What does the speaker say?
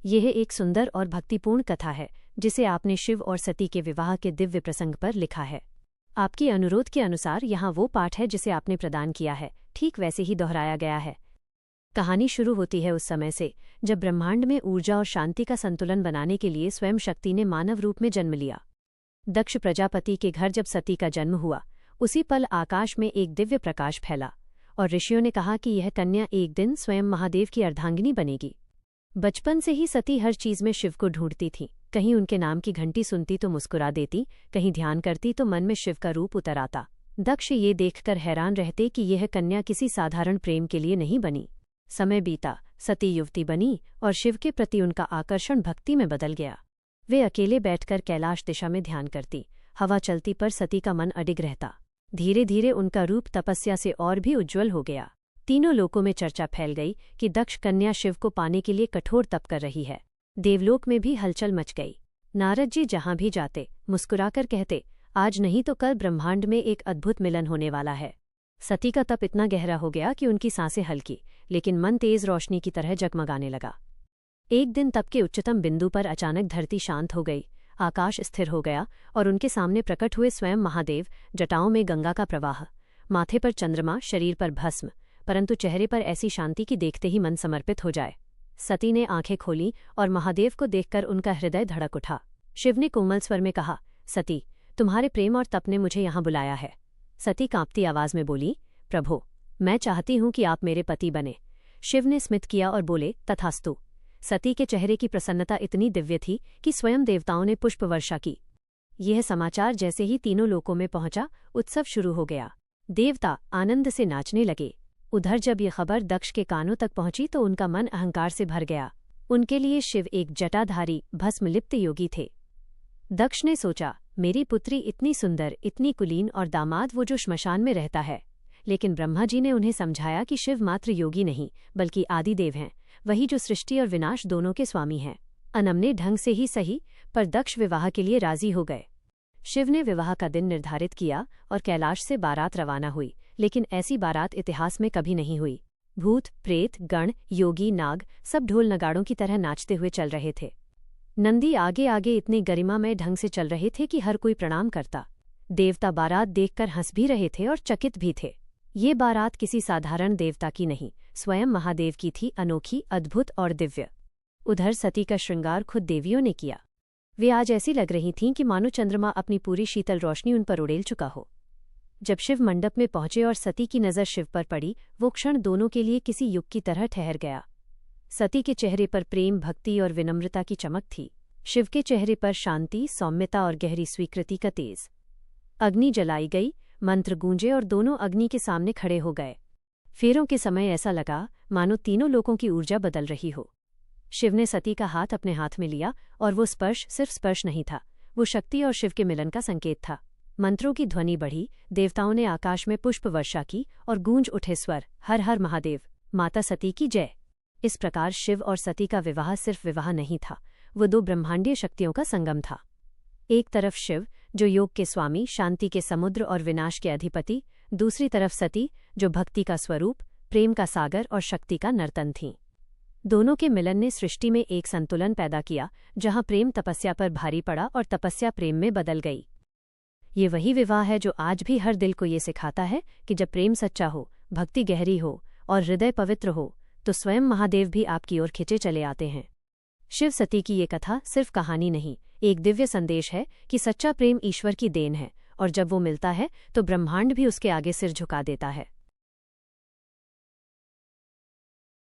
यह एक सुंदर और भक्तिपूर्ण कथा है जिसे आपने शिव और सती के विवाह के दिव्य प्रसंग पर लिखा है। आपके अनुरोध के अनुसार यहाँ वो पाठ है जिसे आपने प्रदान किया है, ठीक वैसे ही दोहराया गया है। कहानी शुरू होती है उस समय से जब ब्रह्मांड में ऊर्जा और शांति का संतुलन बनाने के लिए स्वयं शक्ति ने मानव रूप में जन्म लिया। दक्ष प्रजापति के घर जब सती का जन्म हुआ, उसी पल आकाश में एक दिव्य प्रकाश फैला और ऋषियों ने कहा कि यह कन्या एक दिन स्वयं महादेव की अर्धांगिनी बनेगी। बचपन से ही सती हर चीज में शिव को ढूंढती थीं। कहीं उनके नाम की घंटी सुनती तो मुस्कुरा देती, कहीं ध्यान करती तो मन में शिव का रूप उतर आता। दक्ष ये देखकर हैरान रहते कि यह कन्या किसी साधारण प्रेम के लिए नहीं बनी। समय बीता, सती युवती बनी और शिव के प्रति उनका आकर्षण भक्ति में बदल गया। वे अकेले बैठकर कैलाश दिशा में ध्यान करती, हवा चलती पर सती का मन अडिग रहता। धीरे धीरे उनका रूप तपस्या से और भी उज्ज्वल हो गया। तीनों लोकों में चर्चा फैल गई कि दक्ष कन्या शिव को पाने के लिए कठोर तप कर रही है। देवलोक में भी हलचल मच गई। नारद जी जहां भी जाते मुस्कुराकर कहते, आज नहीं तो कल ब्रह्मांड में एक अद्भुत मिलन होने वाला है। सती का तप इतना गहरा हो गया कि उनकी सांसें हल्की, लेकिन मन तेज रोशनी की तरह जगमगाने लगा। एक दिन तप के उच्चतम बिंदु पर अचानक धरती शांत हो गई, आकाश स्थिर हो गया और उनके सामने प्रकट हुए स्वयं महादेव। जटाओं में गंगा का प्रवाह, माथे पर चंद्रमा, शरीर पर भस्म, परंतु चेहरे पर ऐसी शांति की देखते ही मन समर्पित हो जाए। सती ने आंखें खोली और महादेव को देखकर उनका हृदय धड़क उठा। शिव ने कोमल स्वर में कहा, सती, तुम्हारे प्रेम और तप ने मुझे यहाँ बुलाया है। सती कांपती आवाज में बोली, प्रभो, मैं चाहती हूँ कि आप मेरे पति बने। शिव ने स्मित किया और बोले, तथास्तु। सती के चेहरे की प्रसन्नता इतनी दिव्य थी कि स्वयं देवताओं ने पुष्प वर्षा की। यह समाचार जैसे ही तीनों लोकों में पहुंचा, उत्सव शुरू हो गया। देवता आनंद से नाचने लगे। उधर जब ये खबर दक्ष के कानों तक पहुंची तो उनका मन अहंकार से भर गया। उनके लिए शिव एक जटाधारी भस्मलिप्त योगी थे। दक्ष ने सोचा, मेरी पुत्री इतनी सुंदर, इतनी कुलीन और दामाद वो जो श्मशान में रहता है। लेकिन ब्रह्मा जी ने उन्हें समझाया कि शिव मात्र योगी नहीं बल्कि आदिदेव हैं, वही जो सृष्टि और विनाश दोनों के स्वामी हैं। अनमने ढंग से ही सही, पर दक्ष विवाह के लिए राजी हो गए। शिव ने विवाह का दिन निर्धारित किया और कैलाश से बारात रवाना हुई, लेकिन ऐसी बारात इतिहास में कभी नहीं हुई। भूत, प्रेत, गण, योगी, नाग सब ढोल नगाड़ों की तरह नाचते हुए चल रहे थे। नंदी आगे आगे इतने गरिमामय ढंग से चल रहे थे कि हर कोई प्रणाम करता। देवता बारात देखकर हंस भी रहे थे और चकित भी थे। ये बारात किसी साधारण देवता की नहीं, स्वयं महादेव की थी, अनोखी, अद्भुत और दिव्य। उधर सती का श्रृंगार खुद देवियों ने किया। वे आज ऐसी लग रही थीं कि मानो चंद्रमा अपनी पूरी शीतल रोशनी उन पर उड़ेल चुका हो। जब शिव मंडप में पहुंचे और सती की नज़र शिव पर पड़ी, वो क्षण दोनों के लिए किसी युग की तरह ठहर गया। सती के चेहरे पर प्रेम, भक्ति और विनम्रता की चमक थी। शिव के चेहरे पर शांति, सौम्यता और गहरी स्वीकृति का तेज। अग्नि जलाई गई, मंत्र गूंजे और दोनों अग्नि के सामने खड़े हो गए। फेरों के समय ऐसा लगा मानो तीनों लोकों की ऊर्जा बदल रही हो। शिव ने सती का हाथ अपने हाथ में लिया और वो स्पर्श सिर्फ स्पर्श नहीं था, वो शक्ति और शिव के मिलन का संकेत था। मंत्रों की ध्वनि बढ़ी, देवताओं ने आकाश में पुष्प वर्षा की और गूंज उठे स्वर, हर हर महादेव, माता सती की जय। इस प्रकार शिव और सती का विवाह सिर्फ विवाह नहीं था, वो दो ब्रह्मांडीय शक्तियों का संगम था। एक तरफ शिव जो योग के स्वामी, शांति के समुद्र और विनाश के अधिपति, दूसरी तरफ सती जो भक्ति का स्वरूप, प्रेम का सागर और शक्ति का नर्तन थीं। दोनों के मिलन ने सृष्टि में एक संतुलन पैदा किया, जहां प्रेम तपस्या पर भारी पड़ा और तपस्या प्रेम में बदल गई। ये वही विवाह है जो आज भी हर दिल को ये सिखाता है कि जब प्रेम सच्चा हो, भक्ति गहरी हो और हृदय पवित्र हो, तो स्वयं महादेव भी आपकी ओर खिंचे चले आते हैं। शिव सती की ये कथा सिर्फ कहानी नहीं, एक दिव्य संदेश है कि सच्चा प्रेम ईश्वर की देन है और जब वो मिलता है तो ब्रह्मांड भी उसके आगे सिर झुका देता है।